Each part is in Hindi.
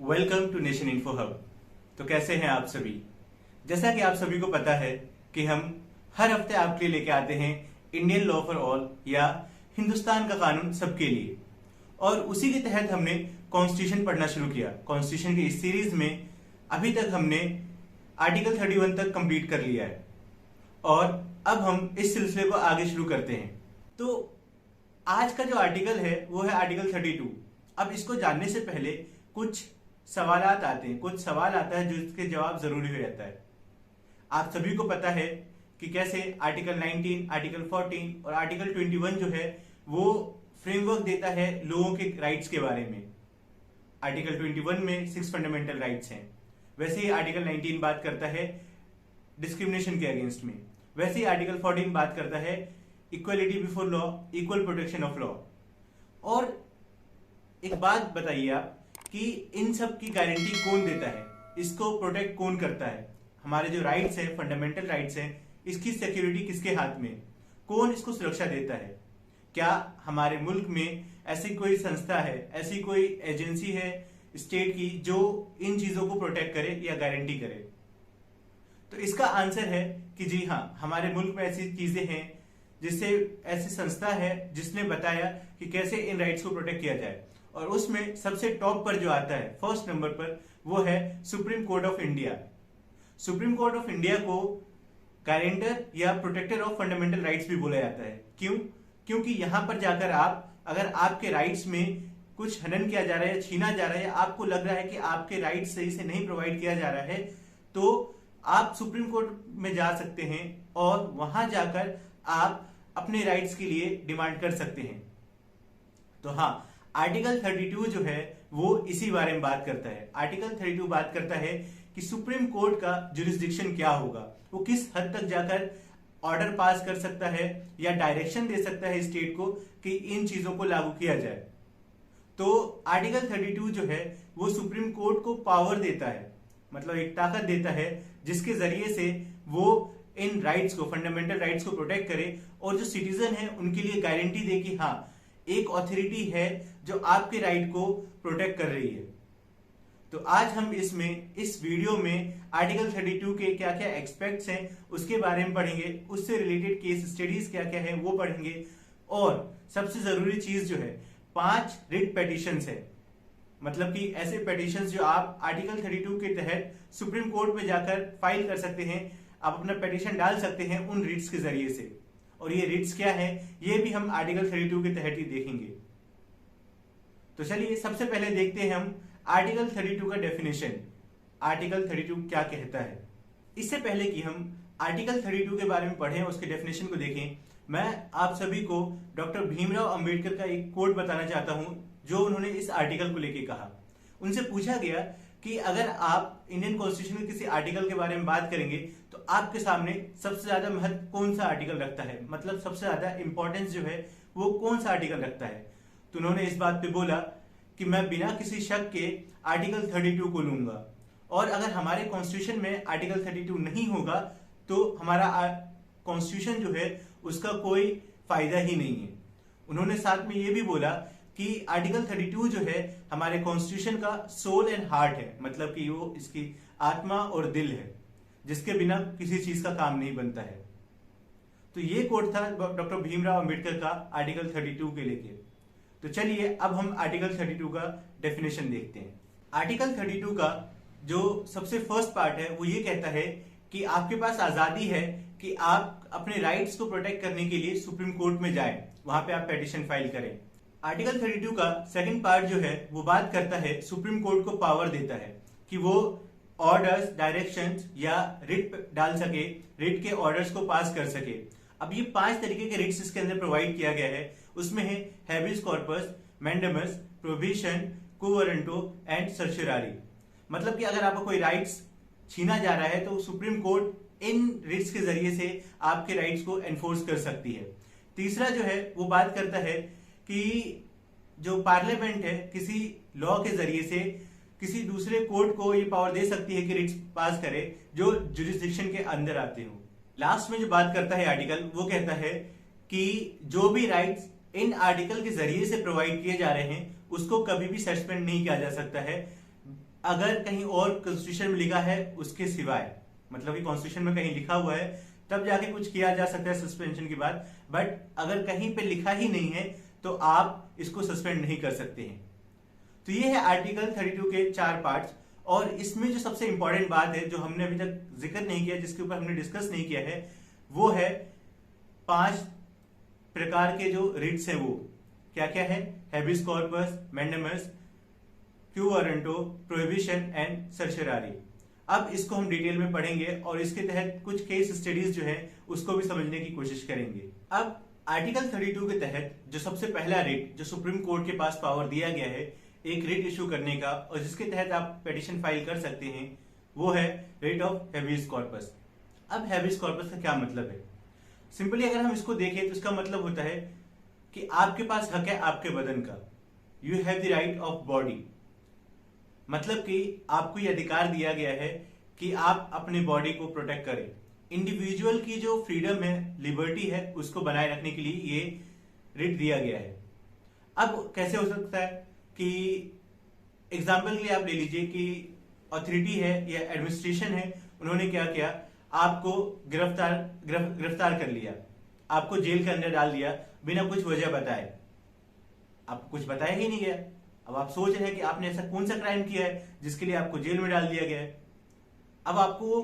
Welcome to nation info hub. तो कैसे हैं आप सभी। जैसा कि आप सभी को पता है कि हम हर हफ्ते आपके लिए लेके आते हैं इंडियन लॉ फॉर ऑल या हिंदुस्तान का कानून सबके लिए, और उसी के तहत हमने कॉन्स्टिट्यूशन पढ़ना शुरू किया। कॉन्स्टिट्यूशन की इस सीरीज में अभी तक हमने आर्टिकल 31 तक कंप्लीट कर लिया है और अब हम इस सिलसिले को आगे शुरू करते हैं। तो आज का जो आर्टिकल है वो है आर्टिकल 32। अब इसको जानने से पहले कुछ सवालात आते हैं, कुछ सवाल आता है जिसके जवाब जरूरी हो जाता है। आप सभी को पता है कि कैसे आर्टिकल 19, आर्टिकल 14 और आर्टिकल 21 जो है वो फ्रेमवर्क देता है लोगों के राइट्स के बारे में। आर्टिकल 21 में 6 फंडामेंटल राइट्स हैं। वैसे ही आर्टिकल 19 बात करता है डिस्क्रिमिनेशन के अगेंस्ट में। वैसे ही आर्टिकल 14 बात करता है equality before law, equal protection of law. और एक बात बताइए आप कि इन सब की गारंटी कौन देता है, इसको प्रोटेक्ट कौन करता है। हमारे जो राइट्स हैं, फंडामेंटल राइट्स हैं, इसकी सिक्योरिटी किसके हाथ में, कौन इसको सुरक्षा देता है। क्या हमारे मुल्क में ऐसी कोई संस्था है, ऐसी कोई एजेंसी है स्टेट की जो इन चीजों को प्रोटेक्ट करे या गारंटी करे। तो इसका आंसर है कि जी हाँ, हमारे मुल्क में ऐसी चीजें हैं जिससे ऐसी संस्था है जिसने बताया कि कैसे इन राइट्स को प्रोटेक्ट किया जाए। और उसमें सबसे टॉप पर जो आता है, फर्स्ट नंबर पर, वो है supreme court of India. Supreme court of India को गारंटर या प्रोटेक्टर ऑफ फंडामेंटल राइट्स भी बोला जाता है। क्यों? क्योंकि यहां पर जाकर आप, अगर आपके राइट्स में कुछ हनन किया जा रहा है, छीना जा रहा है, या आपको लग रहा है कि आपके राइट्स सही से नहीं प्रोवाइड किया जा रहा है, तो आप सुप्रीम कोर्ट में जा सकते हैं और वहां जाकर आप अपने राइट्स के लिए डिमांड कर सकते हैं। तो हाँ, आर्टिकल 32 जो है वो इसी बारे में बात करता है। आर्टिकल 32 बात करता है कि सुप्रीम कोर्ट का जुरिस्डिक्शन क्या होगा, वो किस हद तक जाकर ऑर्डर पास कर सकता है या डायरेक्शन दे सकता है स्टेट को कि इन चीजों को लागू किया जाए। तो आर्टिकल 32 जो है वो सुप्रीम कोर्ट को पावर देता है, मतलब एक ताकत देता है जिसके जरिए से वो इन राइट्स को, फंडामेंटल राइट्स को प्रोटेक्ट करे और जो सिटीजन है उनके लिए गारंटी दे कि हाँ, एक अथॉरिटी है जो आपके राइट को प्रोटेक्ट कर रही है। तो आज हम इस वीडियो में आर्टिकल 32 के क्या क्या एक्सपेक्ट्स हैं उसके बारे में पढ़ेंगे, उससे रिलेटेड केस स्टडीज क्या क्या है वो पढ़ेंगे, और सबसे जरूरी चीज जो है 5 रिट पेटिशंस है, मतलब कि ऐसे पेटिशंस जो आप आर्टिकल 32 के तहत सुप्रीम कोर्ट में जाकर फाइल कर सकते हैं। आप अपना पेटिशन डाल सकते हैं उन रिट्स के जरिए से, और ये रिट्स क्या है ये भी हम आर्टिकल 32 के तहत ही देखेंगे। तो चलिए सबसे पहले देखते हैं हम आर्टिकल 32 का डेफिनेशन। आर्टिकल 32 क्या कहता है। इससे पहले कि हम आर्टिकल 32 के बारे में पढ़ें, उसके डेफिनेशन को देखें, मैं आप सभी को डॉक्टर भीमराव अंबेडकर का एक कोट बताना चाहता हूं जो उन्होंने इस आर्टिकल को लेकर कहा। उनसे पूछा गया कि अगर आप इंडियन कॉन्स्टिट्यूशन के किसी आर्टिकल के बारे में बात करेंगे तो आपके सामने सबसे ज्यादा महत्व कौन सा आर्टिकल रखता है, मतलब सबसे ज्यादा इंपॉर्टेंस जो है वो कौन सा आर्टिकल रखता है। तो उन्होंने इस बात पे बोला कि मैं बिना किसी शक के आर्टिकल 32 को लूंगा, और अगर हमारे कॉन्स्टिट्यूशन में आर्टिकल 32 नहीं होगा तो हमारा कॉन्स्टिट्यूशन जो है उसका कोई फायदा ही नहीं है। उन्होंने साथ में ये भी बोला कि आर्टिकल 32 जो है हमारे कॉन्स्टिट्यूशन का सोल एंड हार्ट है, मतलब कि वो इसकी आत्मा और दिल है जिसके बिना किसी चीज का काम नहीं बनता है। तो ये कोट था डॉक्टर भीमराव अंबेडकर का आर्टिकल 32 के लेके। तो चलिए अब हम आर्टिकल 32 का डेफिनेशन देखते हैं। आर्टिकल 32 का जो सबसे फर्स्ट पार्ट है वो ये कहता है कि आपके पास आजादी है कि आप अपने राइट्स को प्रोटेक्ट करने के लिए सुप्रीम कोर्ट में जाएं, वहां पे आप पेटिशन फाइल करें। आर्टिकल 32 का सेकंड पार्ट जो है वो बात करता है, सुप्रीम कोर्ट को पावर देता है कि वो ऑर्डर्स, डायरेक्शंस या रिट डाल सके, रिट के ऑर्डर्स को पास कर सके। अब ये 5 तरीके के रिट्स इसके अंदर प्रोवाइड किया गया है। उसमें है habeas corpus, mandamus, prohibition, quo warranto and certiorari. मतलब कि अगर आपका कोई राइट्स छीना जा रहा है तो सुप्रीम कोर्ट इन रिट्स के जरिए से आपके राइट्स को एनफोर्स कर सकती है। तीसरा जो है वो बात करता है कि जो पार्लियामेंट है किसी लॉ के जरिए से किसी दूसरे कोर्ट को ये पावर दे सकती है कि रिट्स पास करे जो जुरिस्डिक्शन के अंदर आते हो। लास्ट में जो बात करता है आर्टिकल वो कहता है कि जो भी राइट्स इन आर्टिकल के जरिए से प्रोवाइड किए जा रहे हैं उसको कभी भी सस्पेंड नहीं किया जा सकता है अगर कहीं और कॉन्स्टिट्यूशन में लिखा है उसके सिवाय, मतलब कि कॉन्स्टिट्यूशन में कहीं लिखा हुआ है तब जाके कुछ किया जा सकता है सस्पेंशन के बाद, बट अगर कहीं पे लिखा ही नहीं है तो आप इसको सस्पेंड नहीं कर सकते हैं। तो ये है आर्टिकल 32 के 4 पार्ट्स। और इसमें जो सबसे इंपॉर्टेंट बात है जो हमने अभी तक जिक्र नहीं किया, जिसके ऊपर हमने डिस्कस नहीं किया है, वो है 5 प्रकार के जो रिट्स हैं। वो क्या क्या है? Habeas corpus, mandamus, quo warranto, prohibition and certiorari. अब इसको हम डिटेल में पढ़ेंगे और इसके तहत कुछ केस स्टडीज जो है उसको भी समझने की कोशिश करेंगे। अब आर्टिकल 32 के तहत जो सबसे पहला रिट जो सुप्रीम कोर्ट के पास पावर दिया गया है एक रिट इशू करने का और जिसके तहत आप पिटीशन फाइल कर सकते हैं, वो है रिट ऑफ हैबिस कॉर्पस। अब हैबिस कॉर्पस का क्या मतलब है? सिंपली अगर हम इसको देखें तो इसका मतलब होता है कि आपके पास हक है आपके बदन का। You have the right of body, मतलब कि आपको यह अधिकार दिया गया है कि आप अपने बॉडी को प्रोटेक्ट करें। इंडिविजुअल की जो फ्रीडम है, लिबर्टी है, उसको बनाए रखने के लिए ये रिट दिया गया है। अब कैसे हो सकता है कि एग्जाम्पल के लिए आप ले लीजिए कि अथॉरिटी है या एडमिनिस्ट्रेशन है, उन्होंने क्या किया, आपको गिरफ्तार कर लिया, आपको जेल के अंदर डाल दिया बिना कुछ वजह बताए। आपको कुछ बताया ही नहीं गया। अब आप सोच रहे हैं कि आपने ऐसा कौन सा क्राइम किया है जिसके लिए आपको जेल में डाल दिया गया है। अब आपको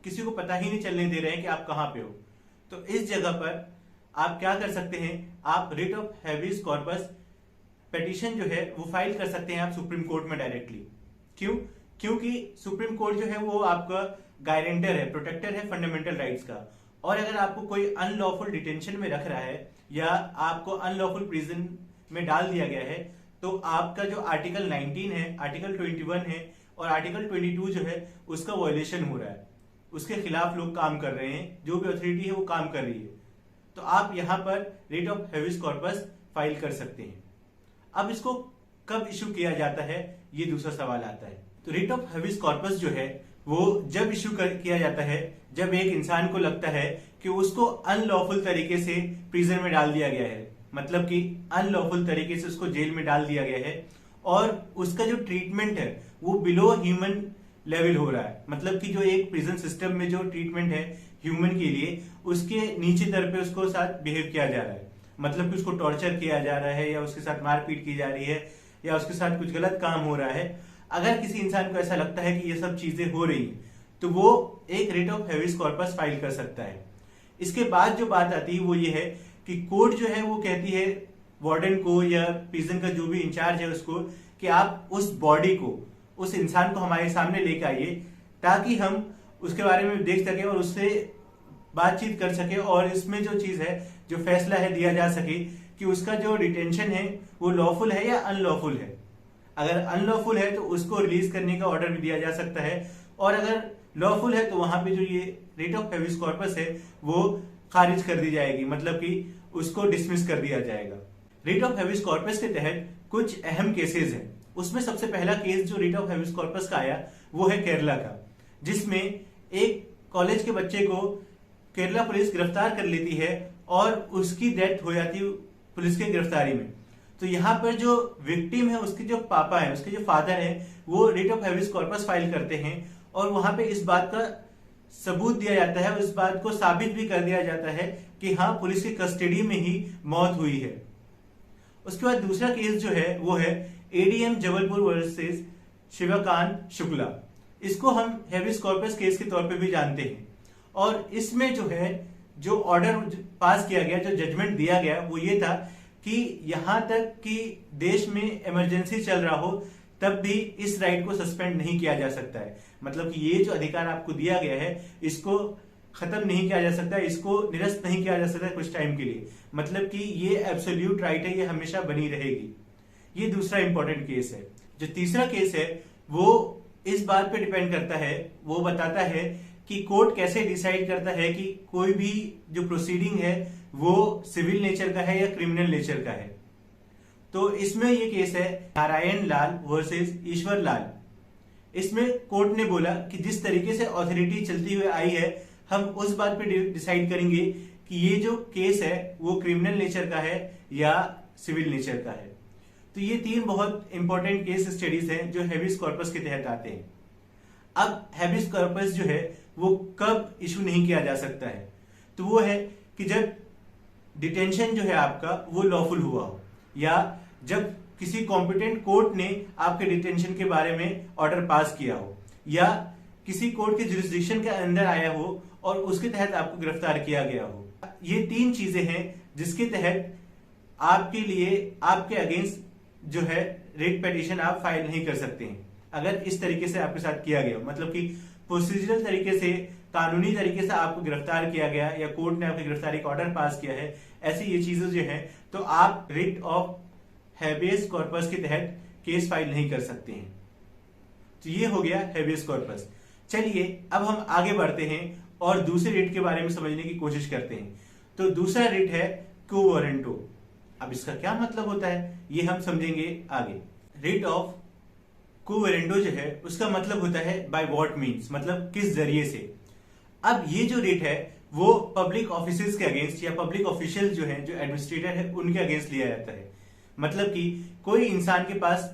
किसी को पता ही नहीं चलने दे रहे हैं कि आप कहां पे हो। तो इस जगह पर आप क्या कर सकते हैं, आप writ of habeas corpus petition जो है वो फाइल कर सकते हैं आप सुप्रीम कोर्ट में डायरेक्टली। क्यों? क्योंकि सुप्रीम कोर्ट जो है वो आपका गारंटर है, प्रोटेक्टर है फंडामेंटल राइट्स का। और अगर आपको कोई अनलॉफुल डिटेंशन में रख रहा है या आपको अनलॉफुल प्रिजन में डाल दिया गया है, तो आपका जो आर्टिकल 19 है, आर्टिकल 21 है और आर्टिकल 22 जो है उसका वायलेशन हो रहा है, उसके खिलाफ लोग काम कर रहे हैं, जो भी अथॉरिटी है वो काम कर रही है। तो आप यहां पर writ of habeas corpus file कर सकते हैं। अब इसको कब इशू किया जाता है, ये दूसरा सवाल आता है। तो रिट ऑफ हैबिस कॉर्पस जो है वो जब इशू किया जाता है जब एक इंसान को लगता है कि उसको अनलॉफुल तरीके से प्रिजन में डाल दिया गया है, मतलब कि अनलॉफुल तरीके से उसको जेल में डाल दिया गया है और उसका जो ट्रीटमेंट है वो बिलो ह्यूमन लेवल हो रहा है। मतलब कि जो एक प्रिजन सिस्टम में जो ट्रीटमेंट है ह्यूमन के लिए, उसके नीचे तर पे उसको साथ बिहेव किया जा रहा है। मतलब कि उसको टॉर्चर किया जा रहा है या उसके साथ मारपीट की जा रही है या उसके साथ कुछ गलत काम हो रहा है। अगर किसी इंसान को ऐसा लगता है कि ये सब चीजें हो रही हैं तो वो एक writ of habeas corpus file कर सकता है। इसके बाद जो बात आती है वो ये है कि कोर्ट जो है वो कहती है वार्डन को या प्रिजन का जो भी इंचार्ज है उसको कि आप उस बॉडी को, उस इंसान को हमारे सामने लेके आइए ताकि हम उसके बारे में देख सके और उससे बातचीत कर सके और इसमें जो चीज है, जो फैसला है दिया जा सके कि उसका जो डिटेंशन है वो लॉफुल है या अनलॉफुल है। अगर अनलॉफुल है तो उसको रिलीज करने का ऑर्डर भी दिया जा सकता है और अगर लॉफुल है तो वहां पे जो ये रिट ऑफ हैबिस कॉर्पस है वो खारिज कर दी जाएगी, मतलब कि उसको डिसमिस कर दिया जाएगा। रिट ऑफ हैबिस कॉर्पस के तहत कुछ अहम केसेस हैं। उसमें सबसे पहला केस जो रिट ऑफ हैबिस कॉर्पस का आया वो है केरला का, जिसमें एक कॉलेज के बच्चे को केरला पुलिस गिरफ्तार कर लेती है और उसकी डेथ हो जाती है पुलिस की गिरफ्तारी में। तो यहाँ पर जो विक्टिम है उसके जो पापा है, उसके जो फादर है, वो writ of habeas corpus file करते हैं और वहां पे इस बात का सबूत दिया जाता है और इस बात को साबित भी कर दिया जाता है कि हाँ पुलिस की कस्टडी में ही मौत हुई है। उसके बाद दूसरा केस जो है वो है एडीएम जबलपुर वर्सेस शिवकांत शुक्ला। इसको हम हैबिस कॉर्पस केस के तौर पे भी जानते हैं और इसमें जो है जो ऑर्डर पास किया गया, जो जजमेंट दिया गया वो ये था कि यहां तक कि देश में इमरजेंसी चल रहा हो तब भी इस राइट को सस्पेंड नहीं किया जा सकता है। मतलब कि ये जो अधिकार आपको दिया गया है इसको खत्म नहीं किया जा सकता, इसको निरस्त नहीं किया जा सकता कुछ टाइम के लिए। मतलब कि ये एब्सोल्यूट राइट है, ये हमेशा बनी रहेगी। ये दूसरा इंपॉर्टेंट केस है। जो तीसरा केस है वो इस बात पे डिपेंड करता है, वो बताता है कि कोर्ट कैसे डिसाइड करता है कि कोई भी जो प्रोसीडिंग है वो सिविल नेचर का है या क्रिमिनल नेचर का है। तो इसमें ये केस है नारायण लाल वर्सेस ईश्वर लाल। इसमें कोर्ट ने बोला कि जिस तरीके से अथॉरिटी चलती हुई आई है हम उस बात पे डिसाइड करेंगे कि ये जो केस है वो क्रिमिनल नेचर का है या सिविल नेचर का है। तो ये 3 बहुत इंपॉर्टेंट केस स्टडीज हैं जो हेबियस कॉर्पस के तहत आते हैं। अब हेबियस कॉर्पस जो है वो कब इशू नहीं किया जा सकता है, तो वो है कि जब डिटेंशन जो है आपका वो लॉफुल हुआ हो, या जब किसी कॉम्पिटेंट कोर्ट ने आपके डिटेंशन के बारे में ऑर्डर पास किया हो, या किसी कोर्ट के जुरिस्डिक्शन के अंदर आया हो और उसके तहत आपको गिरफ्तार किया गया हो। ये 3 चीजें हैं जिसके तहत आपके लिए आपके अगेंस्ट जो है रिट पिटीशन आप फाइल नहीं कर सकते हैं अगर इस तरीके से आपके साथ किया गया हो, मतलब कि प्रोसीजरल तरीके से, कानूनी तरीके से आपको गिरफ्तार किया गया या कोर्ट ने आपकी गिरफ्तारी का ऑर्डर पास किया है, ऐसी ये चीजें जो है तो आप रिट ऑफ हेबियस कॉर्पस के तहत केस फाइल नहीं कर सकते हैं। तो ये हो गया हेबियस कॉर्पस। चलिए अब हम आगे बढ़ते हैं और दूसरे रिट के बारे में समझने की कोशिश करते हैं। तो दूसरा रिट है क्वो वारंटो। अब इसका क्या मतलब होता है ये हम समझेंगे आगे। रिट ऑफ क्वो वारंटो जो है उसका मतलब होता है बाय व्हाट मीन्स, मतलब किस जरिए से। अब ये जो रिट है वो पब्लिक ऑफिसर्स के अगेंस्ट या पब्लिक ऑफिशियल जो है, जो एडमिनिस्ट्रेटर है, उनके अगेंस्ट लिया जाता है। मतलब कि कोई इंसान के पास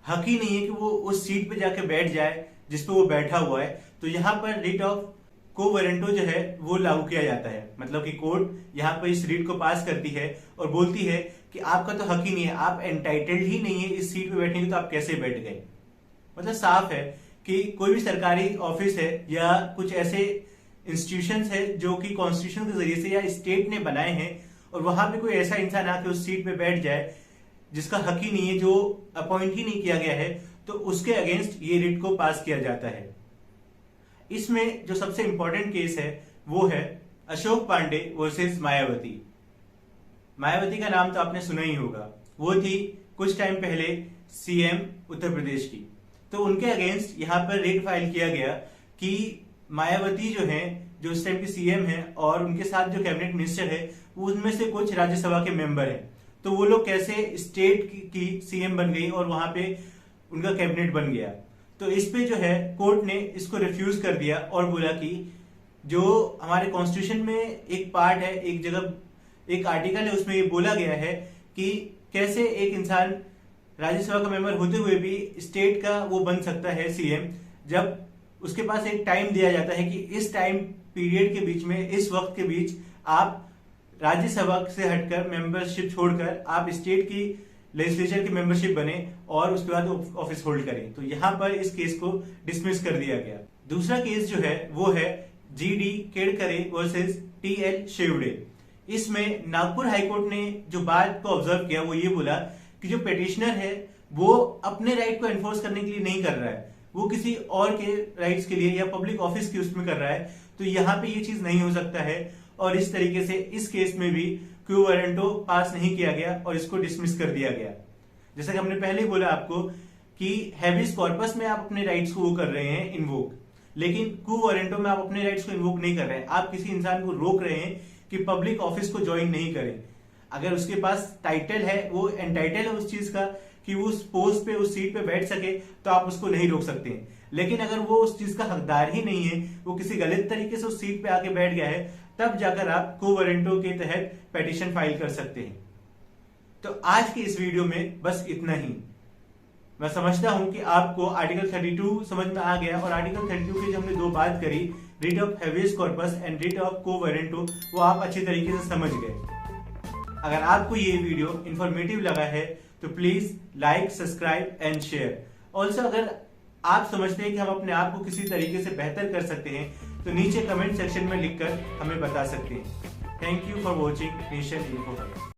हक ही नहीं है कि वो उस सीट पे जाके बैठ जाए जिस पे वो बैठा हुआ है। तो यहाँ पर रिट ऑफ क्वो वारंटो जो है वो लागू किया जाता है। मतलब कि कोर्ट यहाँ पर इस रिट को पास करती है और बोलती है कि आपका तो हक ही नहीं है, आप एंटाइटल्ड ही नहीं है इस सीट पे बैठने की, तो आप कैसे बैठ गए। मतलब साफ है कि कोई भी सरकारी ऑफिस है या कुछ ऐसे इंस्टीट्यूशंस है जो कि कॉन्स्टिट्यूशन के जरिए से या स्टेट ने बनाए हैं, और वहां पे कोई ऐसा इंसान आके उस सीट पे बैठ जाए जिसका हक ही नहीं है, जो अपॉइंट ही नहीं किया गया है, तो उसके अगेंस्ट ये रिट को पास किया जाता है। इसमें जो सबसे इंपॉर्टेंट केस है वो है अशोक पांडे वर्सेस मायावती। मायावती का नाम तो आपने सुना ही होगा, वो थी कुछ टाइम पहले सीएम उत्तर प्रदेश की। तो उनके अगेंस्ट यहाँ पर रिट फाइल किया गया कि मायावती जो है, जो उस टाइम की सीएम है, और उनके साथ जो कैबिनेट मिनिस्टर है उनमें से कुछ राज्यसभा के मेंबर हैं, तो वो लोग कैसे स्टेट की सीएम बन गई और वहां पे उनका कैबिनेट बन गया। तो इस पे जो है कोर्ट ने इसको रिफ्यूज कर दिया और बोला कि जो हमारे कॉन्स्टिट्यूशन में एक पार्ट है, एक जगह एक आर्टिकल है, उसमें ये बोला गया है कि कैसे एक इंसान राज्यसभा का मेंबर होते हुए भी स्टेट का वो बन सकता है सीएम, जब उसके पास एक टाइम दिया जाता है कि इस टाइम पीरियड के बीच में, इस वक्त के बीच आप राज्यसभा से हटकर मेंबरशिप छोड़कर आप स्टेट की लेजिस्लेचर की मेंबरशिप बने और उसके बाद ऑफिस होल्ड करें। तो यहां पर इस केस को डिसमिस कर दिया गया। दूसरा केस जो है वो है जीडी केड़करे वर्सेस टीएल शेवड़े। इसमें नागपुर हाईकोर्ट ने जो बात को ऑब्जर्व किया वो ये बोला कि जो पिटिशनर है वो अपने राइट को एनफोर्स करने के लिए नहीं कर रहा है, वो किसी और के राइट्स के लिए या पब्लिक ऑफिस के उसमें कर रहा है। तो यहाँ पे ये चीज नहीं हो सकता है, और इस तरीके से इस केस में भी क्वो वारंटो पास नहीं किया गया और इसको डिसमिस कर दिया गया। जैसा कि हमने पहले बोला आपको कि हेबियस कॉर्पस में आप अपने राइट्स को वो कर रहे हैं इन्वोक, लेकिन क्वो वारंटो में आप अपने राइट्स को इन्वोक नहीं कर रहे हैं। आप किसी इंसान को रोक रहे हैं कि पब्लिक ऑफिस को ज्वाइन नहीं करे। अगर उसके पास टाइटल है, वो एंटाइटल है उस चीज का कि वो उस पोस्ट पे, उस सीट पे बैठ सके, तो आप उसको नहीं रोक सकते हैं। लेकिन अगर वो उस चीज का हकदार ही नहीं है, वो किसी गलत तरीके से उस सीट पे आके बैठ गया है, तब जाकर आप क्वो वारंटो के तहत पिटीशन फाइल कर सकते हैं। तो आज की इस वीडियो में बस इतना ही। मैं समझता हूं कि आपको आर्टिकल 32 समझ में आ गया, और आर्टिकल 32 की जो हमने 2 बात करी, writ of habeas corpus and writ of quo warranto, वो आप अच्छी तरीके से समझ गए। अगर आपको ये वीडियो इंफॉर्मेटिव लगा है तो please like, subscribe and share. Also अगर आप समझते हैं कि हम अपने आप को किसी तरीके से बेहतर कर सकते हैं तो नीचे कमेंट सेक्शन में लिखकर हमें बता सकते हैं। Thank you for watching nation info hub.